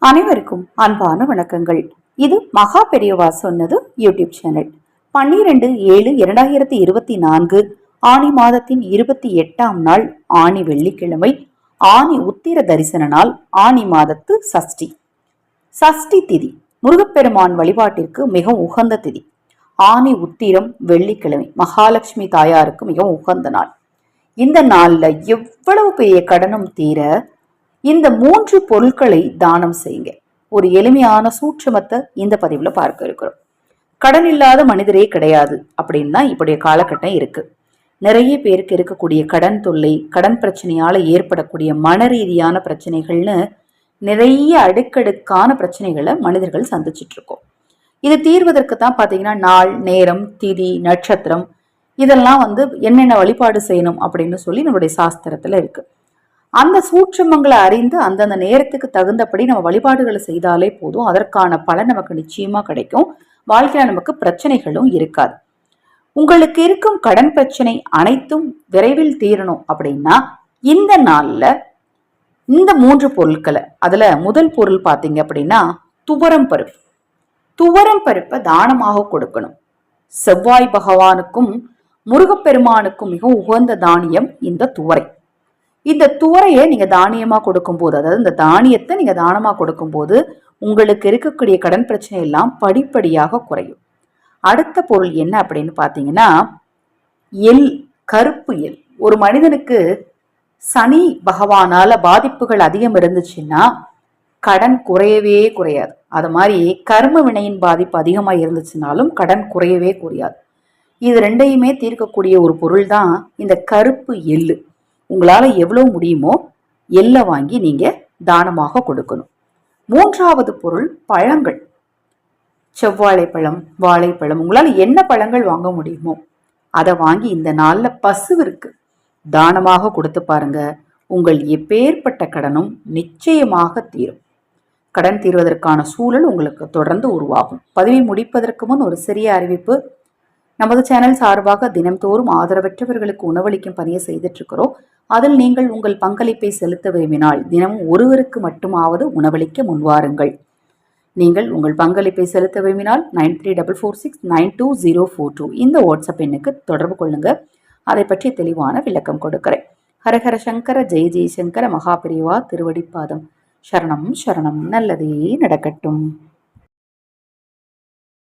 அனைவருக்கும் அன்பான வணக்கங்கள். இது மகா பெரியவா சொன்னது யூடியூப் சேனல். 12/7/2024 ஆணி மாதத்தின் 28ஆம் நாள் ஆணி வெள்ளிக்கிழமை, ஆணி உத்திர தரிசன நாள், ஆணி மாதத்து சஷ்டி. சஷ்டி திதி முருகப்பெருமான் வழிபாட்டிற்கு மிகவும் உகந்த திதி. ஆணி உத்திரம் வெள்ளிக்கிழமை மகாலட்சுமி தாயாருக்கு மிகவும் உகந்த நாள். இந்த நாள்ல எவ்வளவு பெரிய கடனும் தீர இந்த 3 பொருட்களை தானம் செய்யுங்க. ஒரு எளிமையான சூட்சமத்தை இந்த பதிவுல பார்க்க இருக்கிறோம். கடன் இல்லாத மனிதரே கிடையாது அப்படின்னு தான் இப்படிய காலகட்டம் இருக்கு. நிறைய பேருக்கு இருக்கக்கூடிய கடன் தொல்லை, கடன் பிரச்சனையால ஏற்படக்கூடிய மன ரீதியான பிரச்சனைகள்னு நிறைய அடுக்கடுக்கான பிரச்சனைகளை மனிதர்கள் சந்திச்சுட்டு இருக்கோம். இது தீர்வதற்கு தான் பாத்தீங்கன்னா நாள், நேரம், திதி, நட்சத்திரம் இதெல்லாம் என்னென்ன வழிபாடு செய்யணும் அப்படின்னு சொல்லி நம்மளுடைய சாஸ்திரத்துல இருக்கு. அந்த சூட்சமங்களை அறிந்து அந்தந்த நேரத்துக்கு தகுந்தபடி நம்ம வழிபாடுகளை செய்தாலே போதும், அதற்கான பலன் நமக்கு நிச்சயமா கிடைக்கும். வாழ்க்கையில நமக்கு பிரச்சனைகளும் இருக்காது. உங்களுக்கு இருக்கும் கடன் பிரச்சனை அனைத்தும் விரைவில் தீரணும் அப்படின்னா இந்த நாள்ல இந்த 3 பொருட்களை, அதுல முதல் பொருள் பாத்தீங்க அப்படின்னா துவரம் பருப்பு. துவரம் பருப்பை தானமாக கொடுக்கணும். செவ்வாய் பகவானுக்கும் முருகப்பெருமானுக்கும் மிக உகந்த தானியம் இந்த துவரை. இந்த துவரையை நீங்க தானியமா கொடுக்கும் போது, அதாவது இந்த தானியத்தை நீங்க தானமா கொடுக்கும் போது உங்களுக்கு இருக்கக்கூடிய கடன் பிரச்சனை எல்லாம் படிப்படியாக குறையும். அடுத்த பொருள் என்ன அப்படின்னு பாத்தீங்கன்னா எள், கருப்பு எள். ஒரு மனிதனுக்கு சனி பகவானால பாதிப்புகள் அதிகம் இருந்துச்சுன்னா கடன் குறையவே குறையாது. அது மாதிரி கர்ம வினையின் பாதிப்பு அதிகமா இருந்துச்சுனாலும் கடன் குறையவே குறையாது. இது ரெண்டையுமே தீர்க்கக்கூடிய ஒரு பொருள் தான் இந்த கருப்பு எள்ளு. உங்களால எவ்வளவு முடியுமோ எள்ளை வாங்கி நீங்க தானமாக கொடுக்கணும். 3வது பொருள் பழங்கள். செவ்வாழைப்பழம், வாழைப்பழம், உங்களால என்ன பழங்கள் வாங்க முடியுமோ அதை வாங்கி இந்த நாள்ல பசுவிற்கு தானமாக கொடுத்து பாருங்க. உங்கள் எப்பேற்பட்ட கடனும் நிச்சயமாக தீரும். கடன் தீர்வதற்கான சூழல் உங்களுக்கு தொடர்ந்து உருவாகும். பதிவை முடிப்பதற்கு முன் ஒரு சிறிய அறிவிப்பு. நமது சேனல் சார்பாக தினம்தோறும் ஆதரவற்றவர்களுக்கு உணவளிக்கும் பணியை செய்துட்டு இருக்கிறோம். அதில் நீங்கள் உங்கள் பங்களிப்பை செலுத்த விரும்பினால் தினமும் ஒருவருக்கு மட்டுமாவது உணவளிக்க முன்வாருங்கள். நீங்கள் உங்கள் பங்களிப்பை செலுத்த விரும்பினால் 9344692042 இந்த வாட்ஸ்அப் எண்ணுக்கு தொடர்பு கொள்ளுங்க. அதை பற்றி தெளிவான விளக்கம் கொடுக்கிறேன். ஹரஹர சங்கர, ஜெய ஜெயசங்கர, மகாபிரிவா திருவடிப்பாதம். சரணம் சரணம். நல்லதே நடக்கட்டும்.